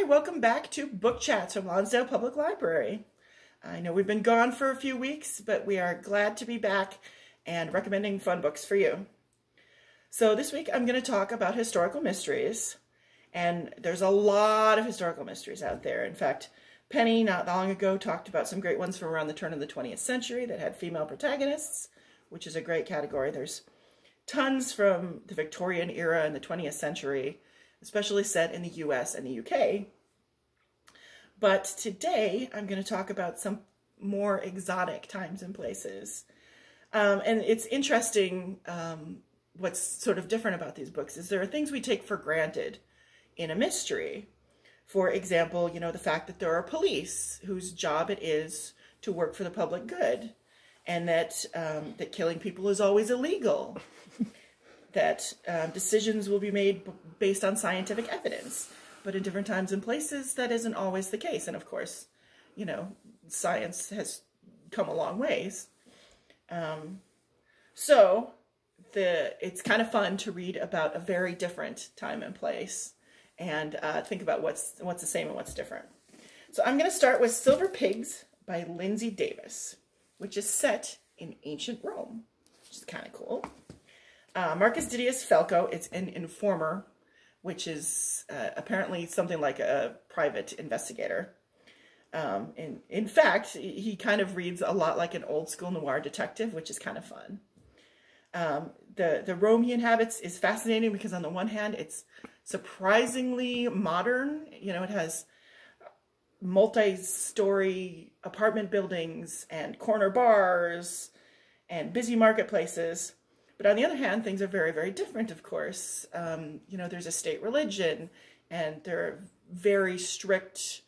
Hi, welcome back to Book Chats from Lonsdale Public Library. I know we've been gone for a few weeks, but we are glad to be back and recommending fun books for you. So this week I'm going to talk about historical mysteries, and there's a lot of historical mysteries out there. In fact, Penny not long ago talked about some great ones from around the turn of the 20th century that had female protagonists, which is a great category. There's tons from the Victorian era and the 20th century, especially set in the US and the UK. But today I'm going to talk about some more exotic times and places. And it's interesting, what's sort of different about these books is there are things we take for granted in a mystery. For example, you know, the fact that there are police whose job it is to work for the public good, and that, that killing people is always illegal. That decisions will be made based on scientific evidence, but in different times and places, that isn't always the case. And of course, you know, science has come a long ways. So it's kind of fun to read about a very different time and place and think about what's the same and what's different. So I'm going to start with Silver Pigs by Lindsey Davis, which is set in ancient Rome, which is kind of cool. Marcus Didius Falco, it's an informer, which is apparently something like a private investigator. In fact, he kind of reads a lot like an old school noir detective, which is kind of fun. The Rome he inhabits is fascinating because on the one hand, it's surprisingly modern. You know, it has multi-story apartment buildings and corner bars and busy marketplaces. But on the other hand, things are very, very different, of course. You know, there's a state religion, and there are very strict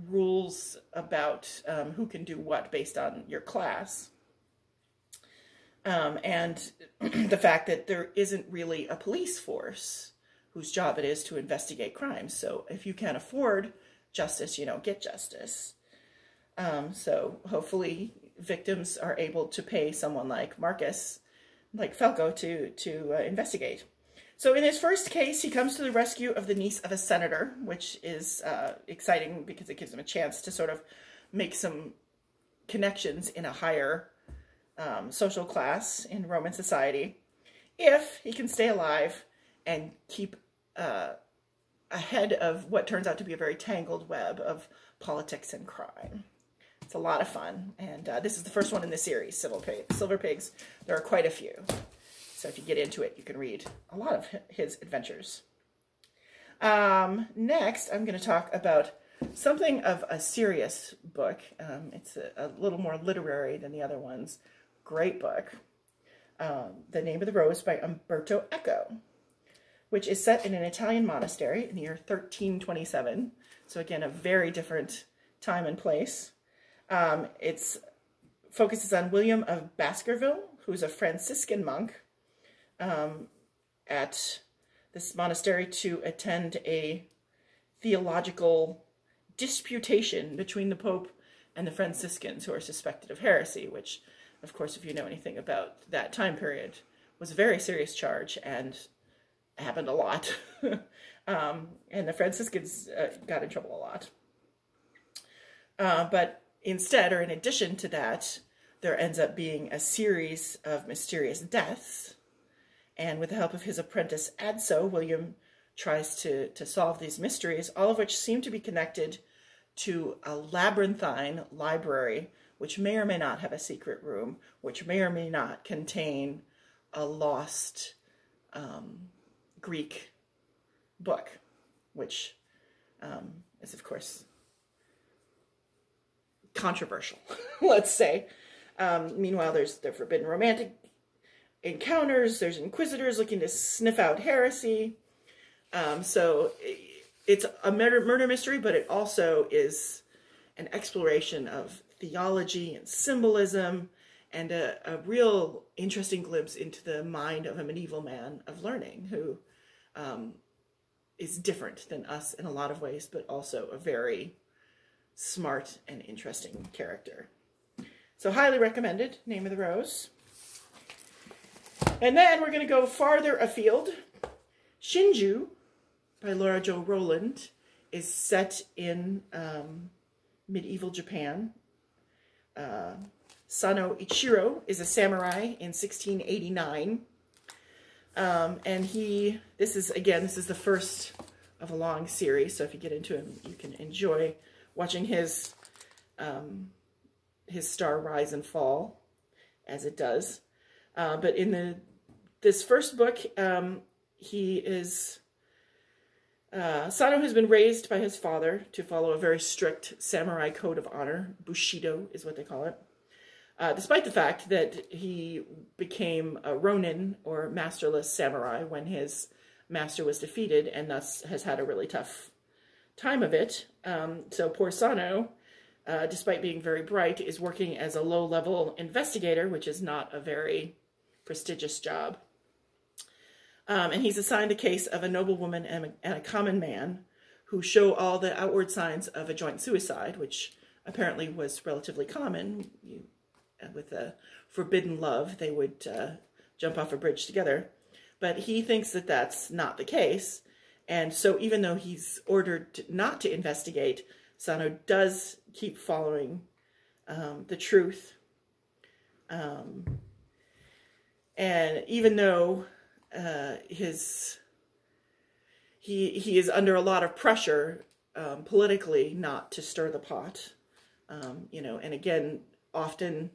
rules about who can do what based on your class. And the fact that there isn't really a police force whose job it is to investigate crimes. So if you can't afford justice, you don't get justice. So hopefully victims are able to pay someone like Falco to investigate. So in his first case, he comes to the rescue of the niece of a senator, which is exciting because it gives him a chance to sort of make some connections in a higher social class in Roman society, if he can stay alive and keep ahead of what turns out to be a very tangled web of politics and crime. It's a lot of fun, and this is the first one in the series, Silver Pigs. There are quite a few, so if you get into it, you can read a lot of his adventures. Next, I'm going to talk about something of a serious book. It's a little more literary than the other ones. Great book. The Name of the Rose by Umberto Eco, which is set in an Italian monastery in the year 1327. So again, a very different time and place. It focuses on William of Baskerville, who's a Franciscan monk at this monastery to attend a theological disputation between the Pope and the Franciscans, who are suspected of heresy, which, of course, if you know anything about that time period, was a very serious charge and happened a lot. And the Franciscans got in trouble a lot. But instead, or in addition to that, there ends up being a series of mysterious deaths. And with the help of his apprentice Adso, William tries to solve these mysteries, all of which seem to be connected to a labyrinthine library, which may or may not have a secret room, which may or may not contain a lost Greek book, which is, of course, controversial, let's say. Meanwhile, there's the forbidden romantic encounters, there's inquisitors looking to sniff out heresy. So it's a murder mystery, but it also is an exploration of theology and symbolism and a real interesting glimpse into the mind of a medieval man of learning who is different than us in a lot of ways, but also a very smart and interesting character. So highly recommended, Name of the Rose. And then we're going to go farther afield. Shinju by Laura Joh Rowland is set in medieval Japan. Sano Ichiro is a samurai in 1689. And this is the first of a long series, so if you get into him, you can enjoy watching his star rise and fall as it does. But in this first book, Sano has been raised by his father to follow a very strict samurai code of honor. Bushido is what they call it. Despite the fact that he became a ronin, or masterless samurai, when his master was defeated, and thus has had a really tough time of it. So poor Sano, despite being very bright, is working as a low-level investigator, which is not a very prestigious job. And he's assigned the case of a noblewoman and a common man who show all the outward signs of a joint suicide, which apparently was relatively common. With a forbidden love, they would jump off a bridge together. But he thinks that that's not the case. And so even though he's ordered not to investigate, Sano does keep following the truth. And even though he is under a lot of pressure politically not to stir the pot, and again, often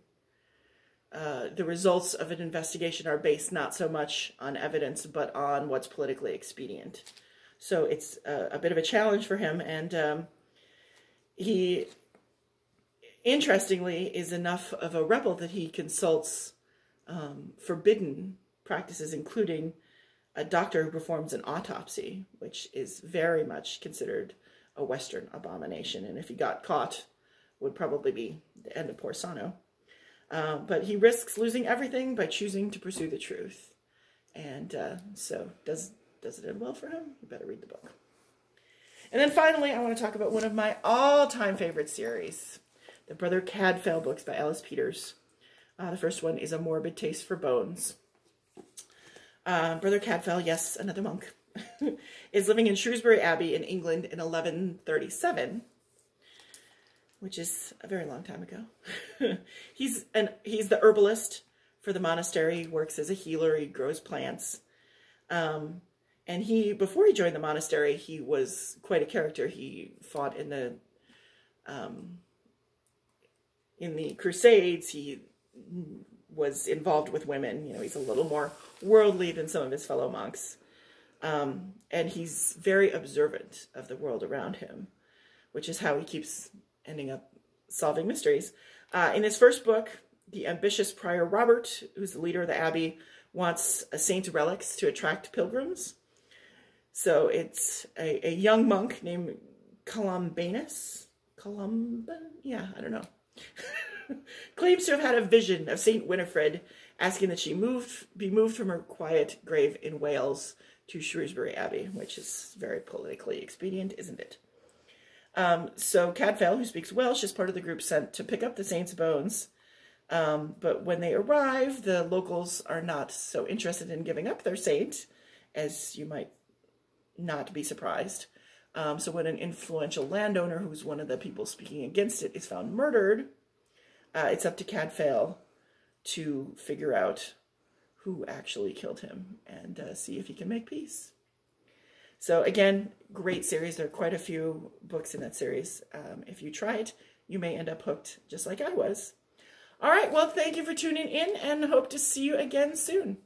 the results of an investigation are based not so much on evidence, but on what's politically expedient. So it's a bit of a challenge for him, and he, interestingly, is enough of a rebel that he consults forbidden practices, including a doctor who performs an autopsy, which is very much considered a Western abomination, and if he got caught, would probably be the end of poor Sano. But he risks losing everything by choosing to pursue the truth. And so does it end well for him? You better read the book. And then finally, I want to talk about one of my all-time favorite series, the Brother Cadfael books by Ellis Peters. The first one is A Morbid Taste for Bones. Brother Cadfael, yes, another monk, is living in Shrewsbury Abbey in England in 1137. Which is a very long time ago. He's the herbalist for the monastery. He works as a healer. He grows plants. And before he joined the monastery, he was quite a character. He fought in the Crusades. He was involved with women. He's a little more worldly than some of his fellow monks. And he's very observant of the world around him, which is how he keeps ending up solving mysteries. In his first book, the ambitious prior Robert, who's the leader of the abbey, wants a saint's relics to attract pilgrims. So it's a young monk named Columbanus. Yeah, I don't know. Claims to have had a vision of Saint Winifred asking that she be moved from her quiet grave in Wales to Shrewsbury Abbey, which is very politically expedient, isn't it? So Cadfael, who speaks Welsh, is part of the group sent to pick up the saint's bones. But when they arrive, the locals are not so interested in giving up their saint, as you might not be surprised. So when an influential landowner, who's one of the people speaking against it, is found murdered, it's up to Cadfael to figure out who actually killed him and see if he can make peace. So again, great series. There are quite a few books in that series. If you try it, you may end up hooked, just like I was. All right, well, thank you for tuning in, and hope to see you again soon.